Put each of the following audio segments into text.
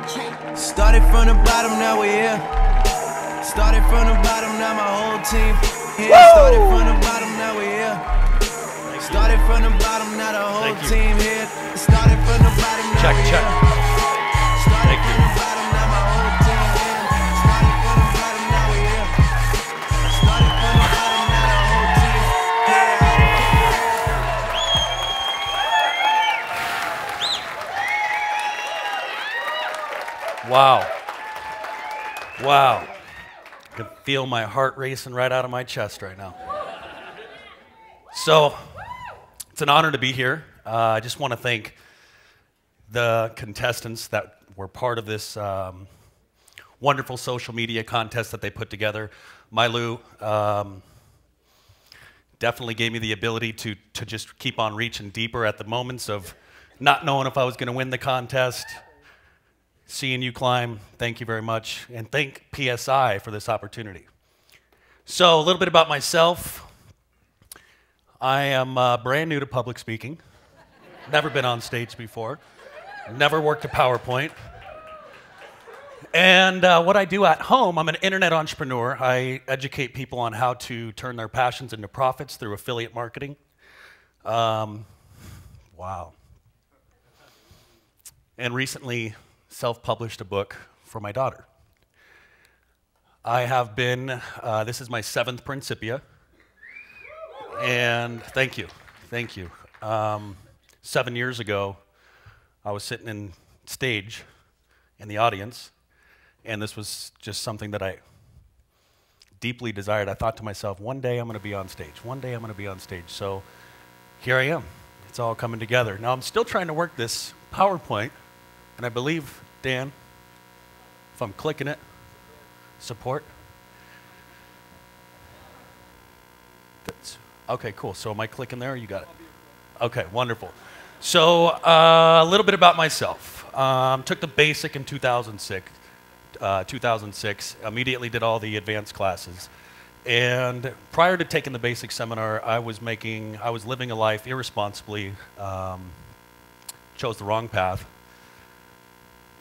Started from the bottom, now we're here. Started from the bottom, now my whole team here. Started from the bottom, now we're here. Started from the bottom, now the whole team here. Started from the bottom, now we're here. Started from the bottom, now my whole team here. Started from the bottom, now we're here. Started from the bottom, now the whole team here. Wow. Wow. I can feel my heart racing right out of my chest right now. So, it's an honor to be here. I just want to thank the contestants that were part of this wonderful social media contest that they put together. Mylou definitely gave me the ability to just keep on reaching deeper at the moments of not knowing if I was going to win the contest. Seeing you climb, thank you very much. And thank PSI for this opportunity. So, a little bit about myself. I am brand new to public speaking. Never been on stage before. Never worked a PowerPoint. And what I do at home, I'm an internet entrepreneur. I educate people on how to turn their passions into profits through affiliate marketing. Wow. And recently self-published a book for my daughter. I have been, this is my 7th Principia. And thank you. 7 years ago, I was sitting in stage in the audience, and this was just something that I deeply desired. I thought to myself, one day I'm going to be on stage. One day I'm going to be on stage. So here I am. It's all coming together. Now I'm still trying to work this PowerPoint, and I believe, Dan, if I'm clicking it, support. That's okay, cool. So am I clicking there? You got it. Okay, wonderful. So a little bit about myself. Took the basic in 2006. Immediately did all the advanced classes. And prior to taking the basic seminar, I was living a life irresponsibly, chose the wrong path,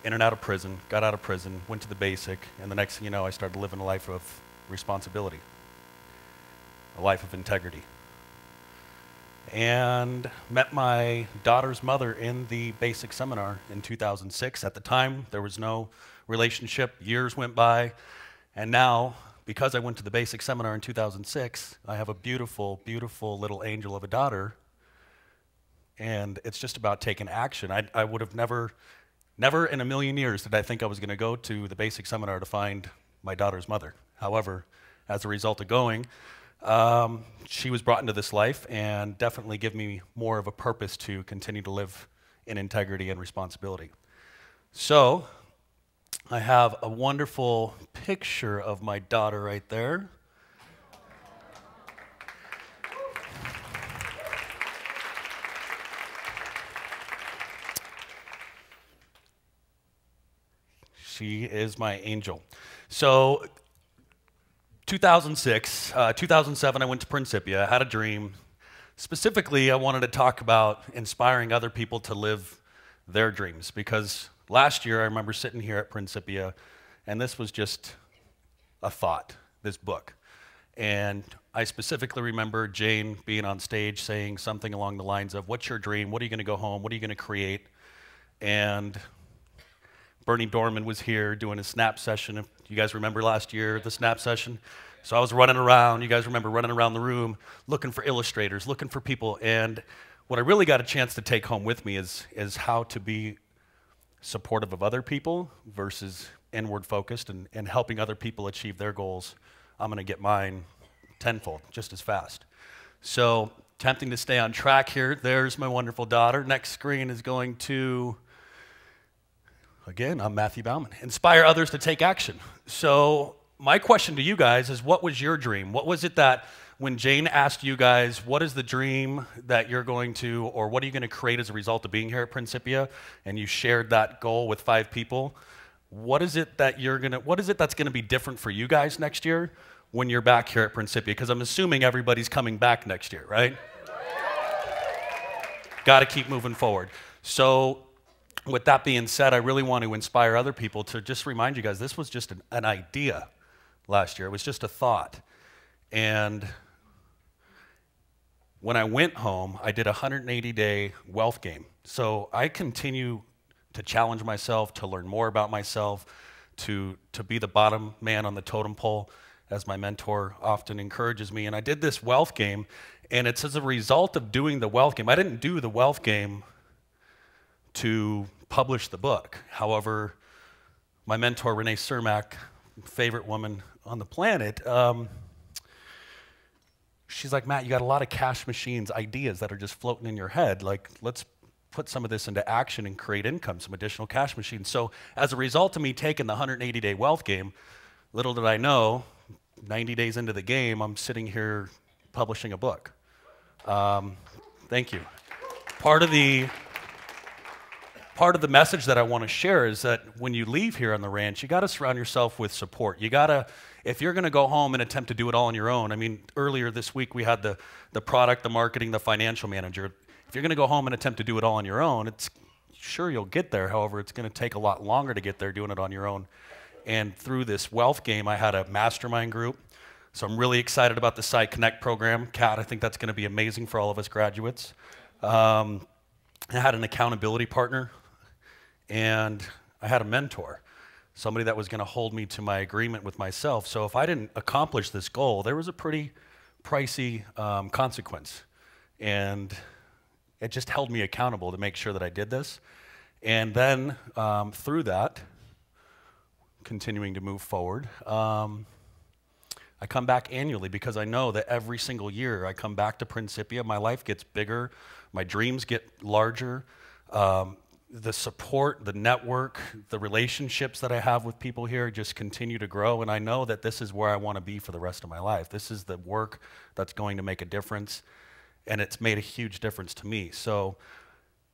in and out of prison, got out of prison, went to the basic, and the next thing you know, I started living a life of responsibility, a life of integrity. And met my daughter's mother in the basic seminar in 2006. At the time, there was no relationship. Years went by, and now, because I went to the basic seminar in 2006, I have a beautiful, beautiful little angel of a daughter, and it's just about taking action. I would have never in a million years did I think I was going to go to the basic seminar to find my daughter's mother. However, as a result of going, she was brought into this life and definitely give me more of a purpose to continue to live in integrity and responsibility. So, I have a wonderful picture of my daughter right there. She is my angel. So, 2006, 2007, I went to Principia. I had a dream. Specifically, I wanted to talk about inspiring other people to live their dreams, because last year I remember sitting here at Principia, and this was just a thought, this book. And I specifically remember Jane being on stage saying something along the lines of, what's your dream? What are you going to go home? What are you going to create? And Bernie Dorman was here doing a snap session. If you guys remember last year, the snap session? So I was running around. You guys remember running around the room looking for illustrators, looking for people. And what I really got a chance to take home with me is how to be supportive of other people versus inward focused and helping other people achieve their goals. I'm going to get mine tenfold, just as fast. So attempting to stay on track here. There's my wonderful daughter. Next screen is going to... Again, I'm Matthew Baumann. Inspire others to take action. So my question to you guys is, what was your dream? What was it that when Jane asked you guys, what is the dream that you're going to, or what are you going to create as a result of being here at Principia, and you shared that goal with 5 people, what is it that's going to be different for you guys next year when you're back here at Principia? Because I'm assuming everybody's coming back next year, right? Got to keep moving forward. So with that being said, I really want to inspire other people to just remind you guys, this was just an idea last year. It was just a thought. And when I went home, I did a 180-day wealth game. So I continue to challenge myself, to learn more about myself, to be the bottom man on the totem pole, as my mentor often encourages me. And I did this wealth game, and it's as a result of doing the wealth game. I didn't do the wealth game to publish the book. However, my mentor, Renee Cermak, favorite woman on the planet, she's like, Matt, you got a lot of cash machines ideas that are just floating in your head. Like, let's put some of this into action and create income, some additional cash machines. So as a result of me taking the 180-day wealth game, little did I know, 90 days into the game, I'm sitting here publishing a book. Thank you. Part of the message that I want to share is that when you leave here on the ranch, you got to surround yourself with support. You got to, if you're going to go home and attempt to do it all on your own, I mean, earlier this week we had the product, the marketing, the financial manager. If you're going to go home and attempt to do it all on your own, it's sure you'll get there. However, it's going to take a lot longer to get there doing it on your own. And through this wealth game, I had a mastermind group. So I'm really excited about the Site Connect program. Kat, I think that's going to be amazing for all of us graduates. I had an accountability partner, and I had a mentor, somebody that was going to hold me to my agreement with myself. So if I didn't accomplish this goal, there was a pretty pricey consequence. And it just held me accountable to make sure that I did this. And then through that, continuing to move forward, I come back annually because I know that every single year I come back to Principia, my life gets bigger, my dreams get larger, the support, the network, the relationships that I have with people here just continue to grow, and I know that this is where I want to be for the rest of my life. This is the work that's going to make a difference, and it's made a huge difference to me. So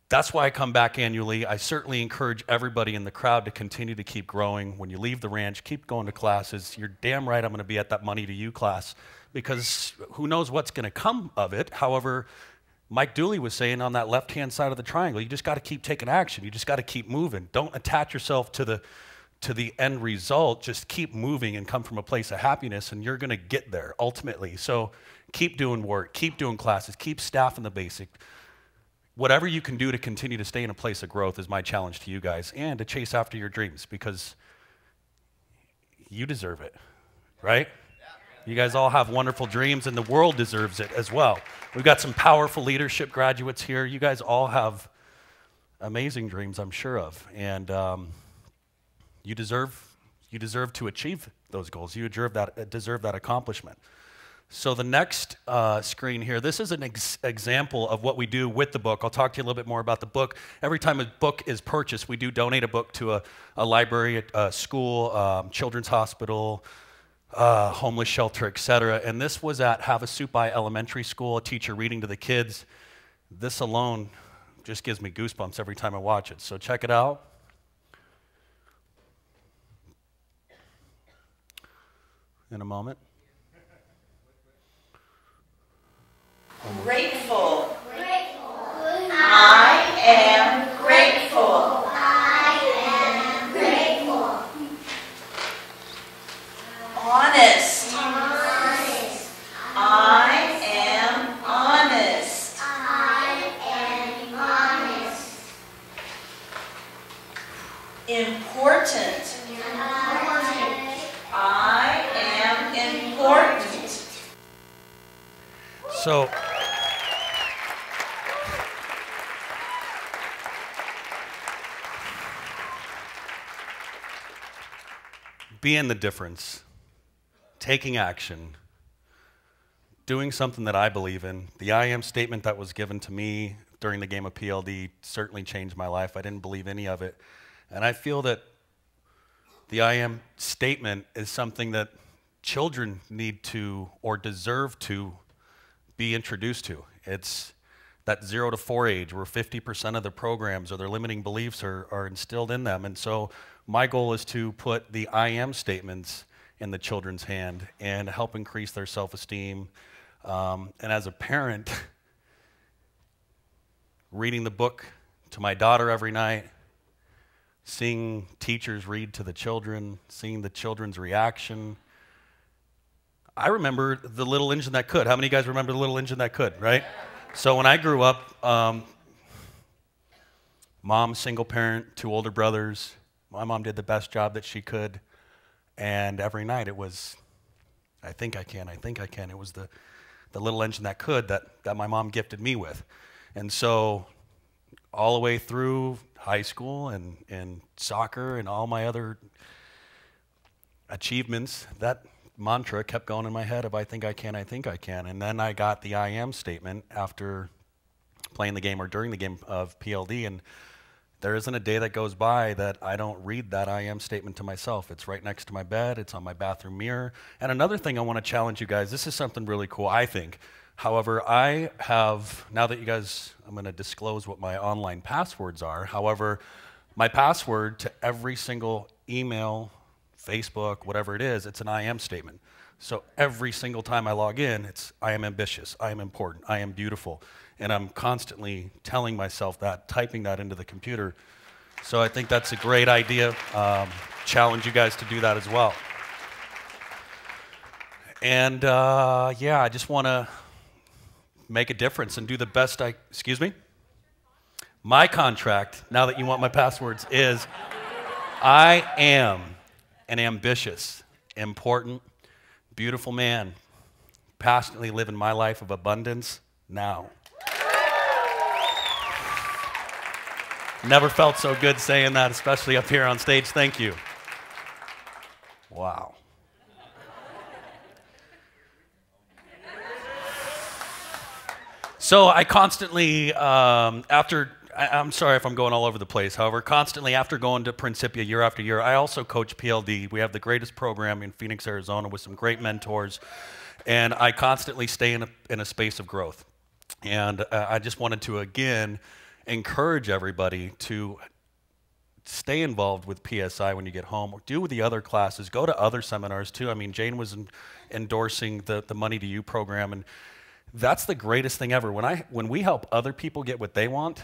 that's why I come back annually. I certainly encourage everybody in the crowd to continue to keep growing. When you leave the ranch, keep going to classes. You're damn right I'm going to be at that Money to You class because who knows what's going to come of it. However, Mike Dooley was saying on that left-hand side of the triangle, you just got to keep taking action. You just got to keep moving. Don't attach yourself to the end result. Just keep moving and come from a place of happiness, and you're going to get there ultimately. So keep doing work, keep doing classes, keep staffing the basic. Whatever you can do to continue to stay in a place of growth is my challenge to you guys, and to chase after your dreams because you deserve it, right? You guys all have wonderful dreams, and the world deserves it as well. We've got some powerful leadership graduates here. You guys all have amazing dreams, I'm sure of, and you deserve to achieve those goals. You deserve that accomplishment. So the next screen here, this is an example of what we do with the book. I'll talk to you a little bit more about the book. Every time a book is purchased, we do donate a book to a library, a school, children's hospital, homeless shelter, etc. And this was at Havasupai Elementary School, a teacher reading to the kids. This alone just gives me goosebumps every time I watch it. So check it out. In a moment. Grateful. I am grateful. Honest. I am honest. Important. I am important. So being the difference, taking action, doing something that I believe in. The I am statement that was given to me during the game of PLD certainly changed my life. I didn't believe any of it. And I feel that the I am statement is something that children need to or deserve to be introduced to. It's that 0 to 4 age where 50% of the programs or their limiting beliefs are instilled in them. And so my goal is to put the I am statements in the children's hand and help increase their self-esteem. And as a parent, reading the book to my daughter every night, seeing teachers read to the children, seeing the children's reaction. I remember The Little Engine That Could. How many of you guys remember The Little Engine That Could, right? So when I grew up, mom, single parent, 2 older brothers. My mom did the best job that she could. And every night it was, I think I can. It was the little engine that could that my mom gifted me with. And so all the way through high school and soccer and all my other achievements, that mantra kept going in my head of I think I can. And then I got the I am statement after playing the game or during the game of PLD, and there isn't a day that goes by that I don't read that I am statement to myself. It's right next to my bed. It's on my bathroom mirror. And another thing I want to challenge you guys, this is something really cool, I think. However, I have, now that you guys, I'm going to disclose what my online passwords are. However, my password to every single email, Facebook, whatever it is, it's an I am statement. So every single time I log in, it's I am ambitious, I am important, I am beautiful. And I'm constantly telling myself that, typing that into the computer. So I think that's a great idea. Challenge you guys to do that as well. And yeah, I just want to make a difference and do the best excuse me? My contract, now that you want my passwords, is I am an ambitious, important, beautiful man, passionately living my life of abundance now. Never felt so good saying that, especially up here on stage. Thank you. Wow. So I constantly, I'm sorry if I'm going all over the place, however, constantly after going to Principia year after year, I also coach PLD. We have the greatest program in Phoenix, Arizona with some great mentors, and I constantly stay in a space of growth. And I just wanted to, again, encourage everybody to stay involved with PSI when you get home, or do with the other classes, go to other seminars too. I mean, Jane was endorsing the Money to You program, and that's the greatest thing ever. When we help other people get what they want,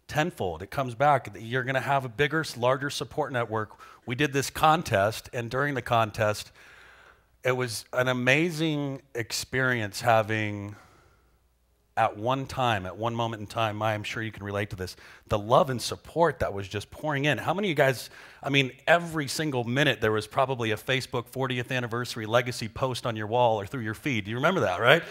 tenfold, it comes back. You're going to have a bigger, larger support network. We did this contest, and during the contest, it was an amazing experience having, at one moment in time, I'm sure you can relate to this, the love and support that was just pouring in. How many of you guys, I mean, every single minute there was probably a Facebook 40th anniversary legacy post on your wall or through your feed. Do you remember that, right?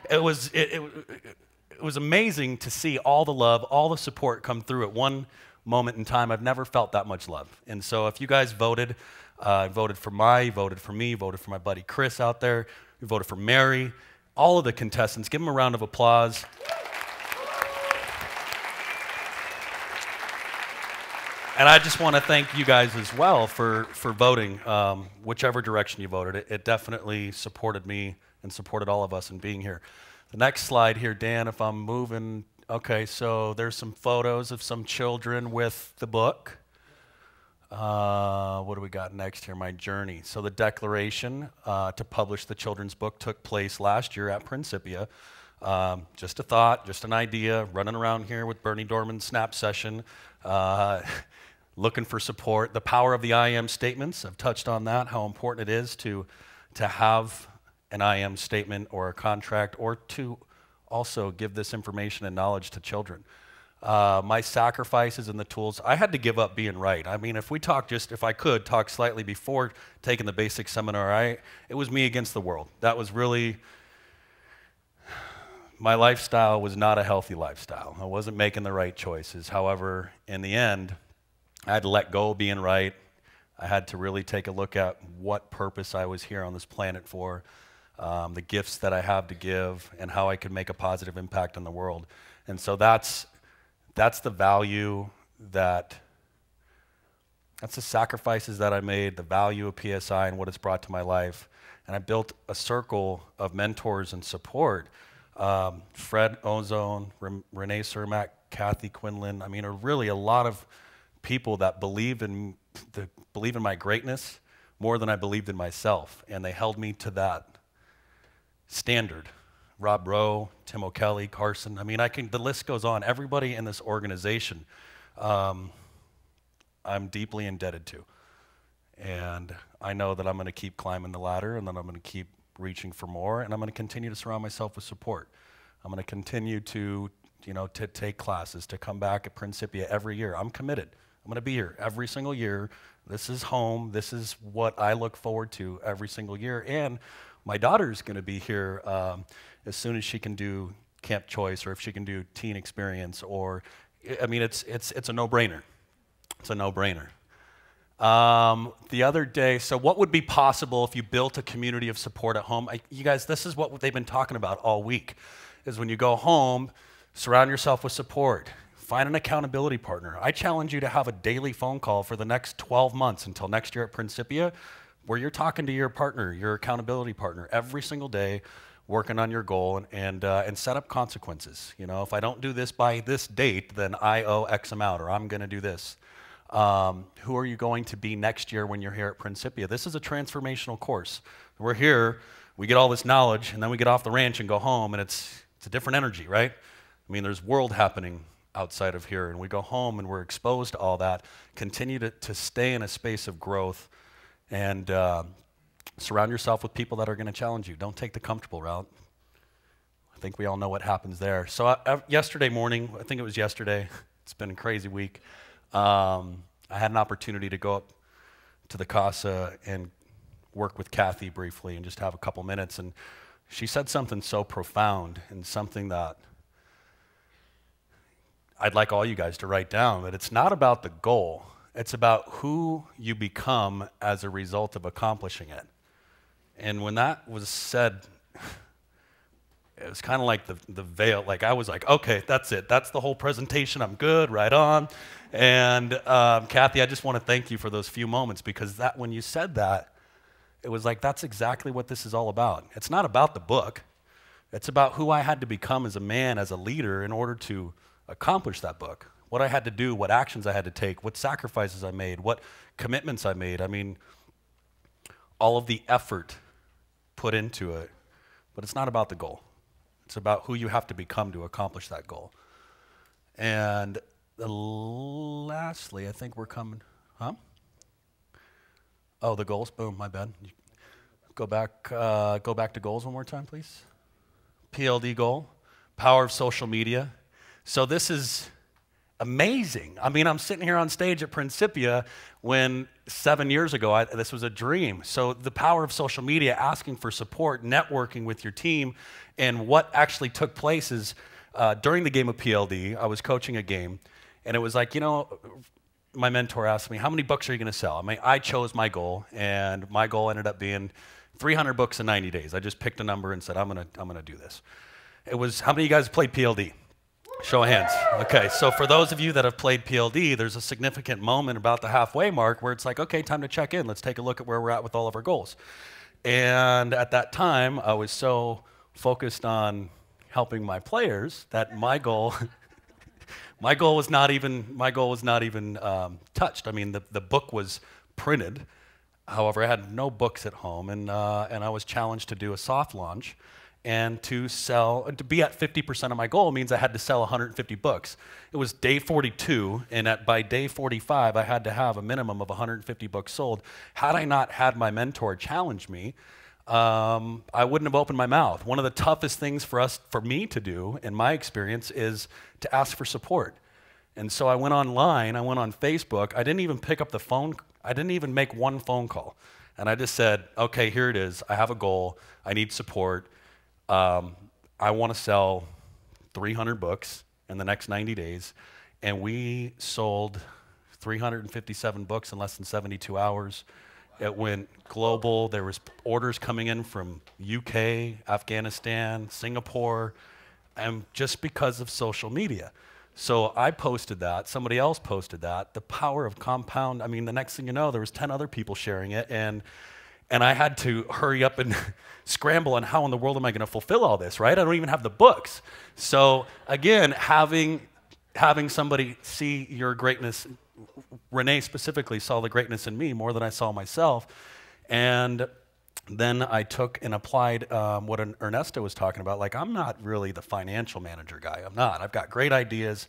It was amazing to see all the love, all the support come through at one moment in time. I've never felt that much love. And so if you guys voted, voted for voted for me, voted for my buddy Chris out there, you voted for Mary, all of the contestants, give them a round of applause. And I just want to thank you guys as well for voting, whichever direction you voted. It definitely supported me and supported all of us in being here. The next slide here, Dan, if I'm moving. Okay, so there's some photos of some children with the book. What do we got next here? My journey. So the declaration to publish the children's book took place last year at Principia. Just a thought, just an idea, running around here with Bernie Dorman's snap session, looking for support. The power of the I am statements, I've touched on that, how important it is to have an I am statement or a contract, or to also give this information and knowledge to children. My sacrifices and the tools, I had to give up being right. I mean, if I could talk slightly before taking the basic seminar, it was me against the world. That was really, my lifestyle was not a healthy lifestyle. I wasn't making the right choices. However, in the end, I had to let go of being right. I had to really take a look at what purpose I was here on this planet for, the gifts that I have to give, and how I could make a positive impact on the world. And so that's the value that's the sacrifices that I made, the value of PSI and what it's brought to my life. And I built a circle of mentors and support. Fred Ozone, Renee Cermak, Kathy Quinlan, I mean, really a lot of people that believe in my greatness more than I believed in myself. And they held me to that standard. Rob Rowe, Tim O'Kelly, Carson. I mean, the list goes on. Everybody in this organization, I'm I'm deeply indebted to. And I know that I'm going to keep climbing the ladder, and then I'm going to keep reaching for more, and I'm going to continue to surround myself with support. I'm going to continue to, to take classes, to come back at Principia every year. I'm committed. I'm going to be here every single year. This is home. This is what I look forward to every single year. And my daughter's going to be here as soon as she can do Camp Choice, or if she can do Teen Experience, or, I mean, it's a no-brainer. It's a no-brainer. The other day, so what would be possible if you built a community of support at home? You guys, this is what they've been talking about all week, is when you go home, surround yourself with support. Find an accountability partner. I challenge you to have a daily phone call for the next 12 months until next year at Principia, where you're talking to your partner, your accountability partner, every single day, working on your goal, and set up consequences. If I don't do this by this date, then I owe X amount, or I'm going to do this. Who are you going to be next year when you're here at Principia? This is a transformational course. We're here, we get all this knowledge, and then we get off the ranch and go home, and it's a different energy, right? I mean, there's world happening outside of here, and we go home and we're exposed to all that. Continue to stay in a space of growth, and surround yourself with people that are going to challenge you. Don't take the comfortable route. I think we all know what happens there. So yesterday morning, I think it was yesterday, it's been a crazy week, I had an opportunity to go up to the Casa and work with Kathy briefly and just have a couple minutes, and she said something so profound and something that I'd like all you guys to write down, that it's not about the goal, it's about who you become as a result of accomplishing it. And when that was said, it was kind of like the veil, like I was like, okay, that's it, that's the whole presentation, I'm good, right on. And Kathy, I just want to thank you for those few moments, because that when you said that, it was like, that's exactly what this is all about. It's not about the book, it's about who I had to become as a man, as a leader, in order to accomplish that book. What I had to do, what actions I had to take, what sacrifices I made, what commitments I made. I mean, all of the effort put into it, but it's not about the goal. It's about who you have to become to accomplish that goal. And lastly, I think we're coming, Oh, the goals, boom, my bad. Go back to goals one more time, please. PLD goal, power of social media. So this is amazing. I mean, I'm sitting here on stage at Principia when 7 years ago, this was a dream. So the power of social media, asking for support, networking with your team, and what actually took place is during the game of PLD, I was coaching a game, and it was like, my mentor asked me, how many books are you going to sell? I mean, I chose my goal, and my goal ended up being 300 books in 90 days. I just picked a number and said, I'm gonna do this. It was, how many of you guys played PLD? Show of hands. Okay, so for those of you that have played PLD, there's a significant moment about the halfway mark where it's like, okay, time to check in. Let's take a look at where we're at with all of our goals. And at that time, I was so focused on helping my players that my goal, my goal was not even touched. I mean, the book was printed. However, I had no books at home, and I was challenged to do a soft launch. And to be at 50% of my goal means I had to sell 150 books. It was day 42, and by day 45, I had to have a minimum of 150 books sold. Had I not had my mentor challenge me, I wouldn't have opened my mouth. One of the toughest things for me to do, in my experience, is to ask for support. And so I went online, I went on Facebook. I didn't even pick up the phone. I didn't even make one phone call. And I just said, okay, here it is. I have a goal. I need support. I want to sell 300 books in the next 90 days, and we sold 357 books in less than 72 hours. It went global. There was orders coming in from UK, Afghanistan, Singapore, and just because of social media. So I posted that, somebody else posted that. The power of compound, I mean, the next thing you know, there was 10 other people sharing it, and I had to hurry up and scramble on how in the world am I going to fulfill all this, right? I don't even have the books. So again, having somebody see your greatness, Renee specifically saw the greatness in me more than I saw myself. And then I took and applied what Ernesto was talking about. Like, I'm not really the financial manager guy. I'm not. I've got great ideas.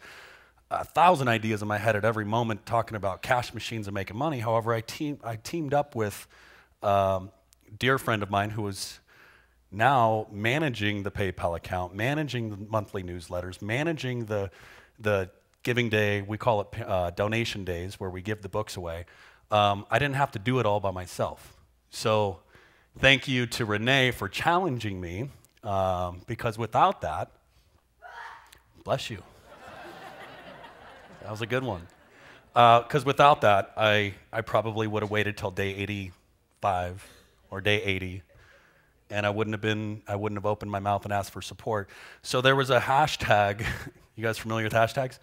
1,000 ideas in my head at every moment talking about cash machines and making money. However, I teamed up with a dear friend of mine who was now managing the PayPal account, managing the monthly newsletters, managing the giving day. We call it donation days, where we give the books away. I didn't have to do it all by myself. So thank you to Renee for challenging me, because without that, bless you. That was a good one. Because without that, I probably would have waited till day 85 or day 80, and I wouldn't have opened my mouth and asked for support. So there was a hashtag. You guys familiar with hashtags?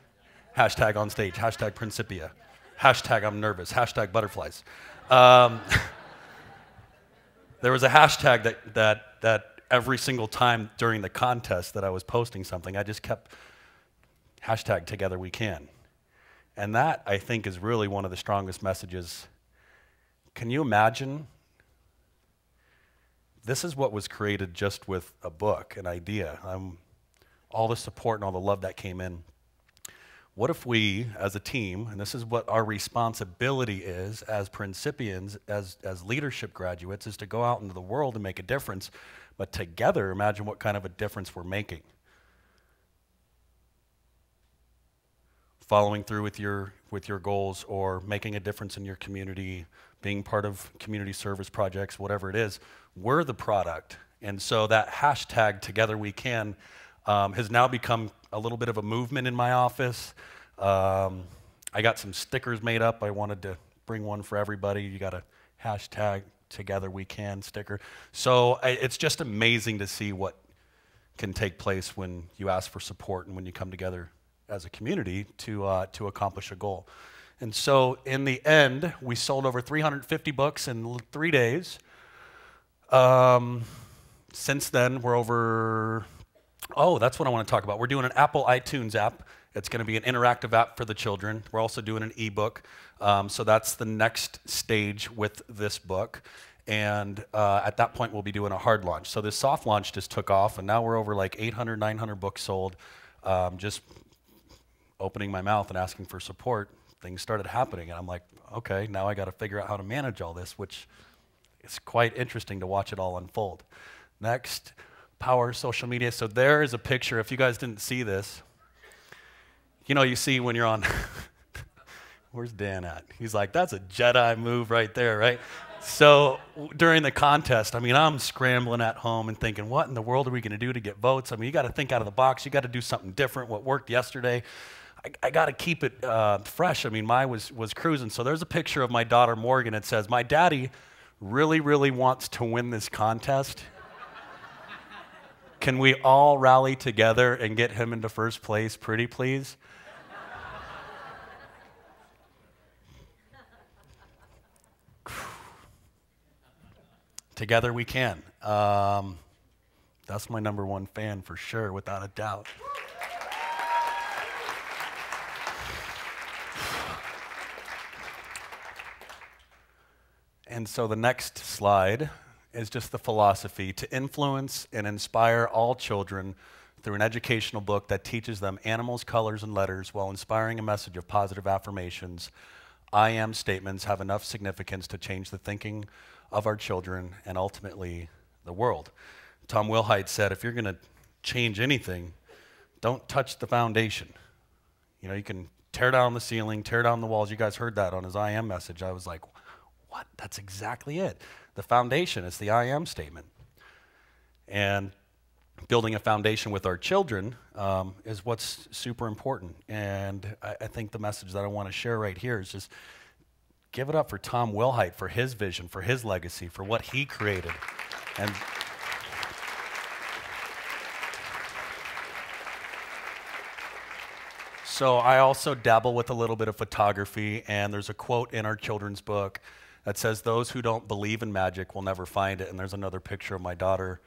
Hashtag on stage, hashtag Principia, hashtag I'm nervous, hashtag butterflies. There was a hashtag that every single time during the contest that I was posting something, I just kept hashtag together we can. And that, I think, is really one of the strongest messages. Can you imagine? This is what was created just with a book, an idea. All the support and all the love that came in. What if we, as a team, and this is what our responsibility is as Principians, as leadership graduates, is to go out into the world and make a difference, but together, imagine what kind of a difference we're making. Following through with your goals, or making a difference in your community, being part of community service projects, whatever it is, we're the product. And so that hashtag Together We Can has now become a little bit of a movement in my office. I got some stickers made up. I wanted to bring one for everybody. You got a hashtag Together We Can sticker. So it's just amazing to see what can take place when you ask for support and when you come together as a community to accomplish a goal. And so in the end, we sold over 350 books in 3 days. Since then, we're over, that's what I want to talk about. We're doing an Apple iTunes app. It's going to be an interactive app for the children. We're also doing an ebook. So that's the next stage with this book. And at that point, we'll be doing a hard launch. So this soft launch just took off, and now we're over like 800, 900 books sold. Just opening my mouth and asking for support, things started happening. And I'm like, okay, now I got to figure out how to manage all this, which is quite interesting to watch it all unfold. Next, power social media. So there is a picture. If you guys didn't see this, you see when you're on, where's Dan at? He's like, that's a Jedi move right there, right? So during the contest, I'm scrambling at home and thinking, what in the world are we going to do to get votes? You got to think out of the box. You got to do something different. What worked yesterday, I got to keep it fresh. Mine was cruising. So there's a picture of my daughter, Morgan. It says, my daddy really, really wants to win this contest. Can we all rally together and get him into first place, pretty please? Together we can. That's my #1 fan for sure, without a doubt. And so the next slide is just the philosophy: to influence and inspire all children through an educational book that teaches them animals, colors, and letters while inspiring a message of positive affirmations. I am statements have enough significance to change the thinking of our children and ultimately the world. Tom Wilhite said, if you're going to change anything, don't touch the foundation. You can tear down the ceiling, tear down the walls. You guys heard that on his I am message. I was like, what? That's exactly it. The foundation is the I am statement. And building a foundation with our children is what's super important. And I think the message that I want to share right here is just give it up for Tom Wilhite, for his vision, for his legacy, for what he created. And so I also dabble with a little bit of photography, and there's a quote in our children's book that says, those who don't believe in magic will never find it. And there's another picture of my daughter.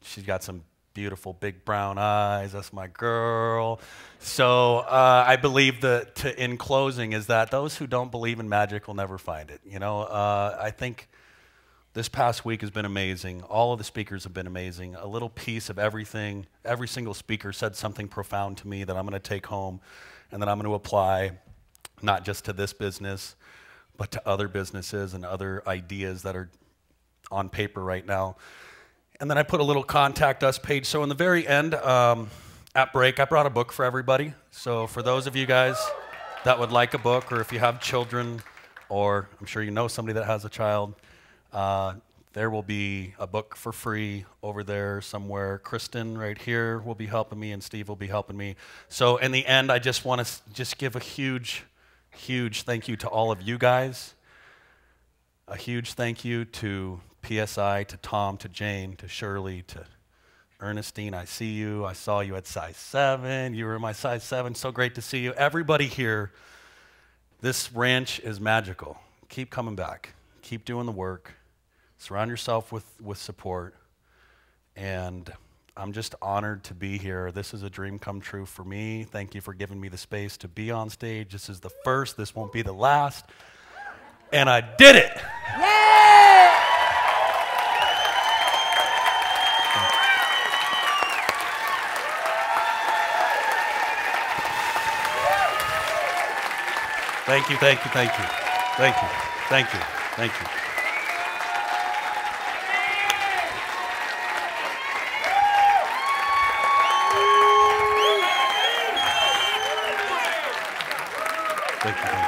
She's got some beautiful big brown eyes. That's my girl. So I believe that in closing is that those who don't believe in magic will never find it. I think This past week has been amazing. All of the speakers have been amazing. A little piece of everything. Every single speaker said something profound to me that I'm going to take home and that I'm going to apply, not just to this business, but to other businesses and other ideas that are on paper right now. And then I put a little contact us page. So in the very end, at break, I brought a book for everybody. So for those of you guys that would like a book, or if you have children, or I'm sure you know somebody that has a child, there will be a book for free over there somewhere. Kristen right here will be helping me, and Steve will be helping me. So in the end, I just want to just give a huge thank you to all of you guys. A huge thank you to PSI, to Tom, to Jane, to Shirley, to Ernestine. I see you. I saw you at size 7. You were in my size 7. So great to see you. Everybody here, this ranch is magical. Keep coming back. Keep doing the work. Surround yourself with support. And I'm just honored to be here. This is a dream come true for me. Thank you for giving me the space to be on stage. This is the first. This won't be the last. And I did it. Yay! Thank you, thank you, thank you. Thank you, thank you, thank you. Thank you.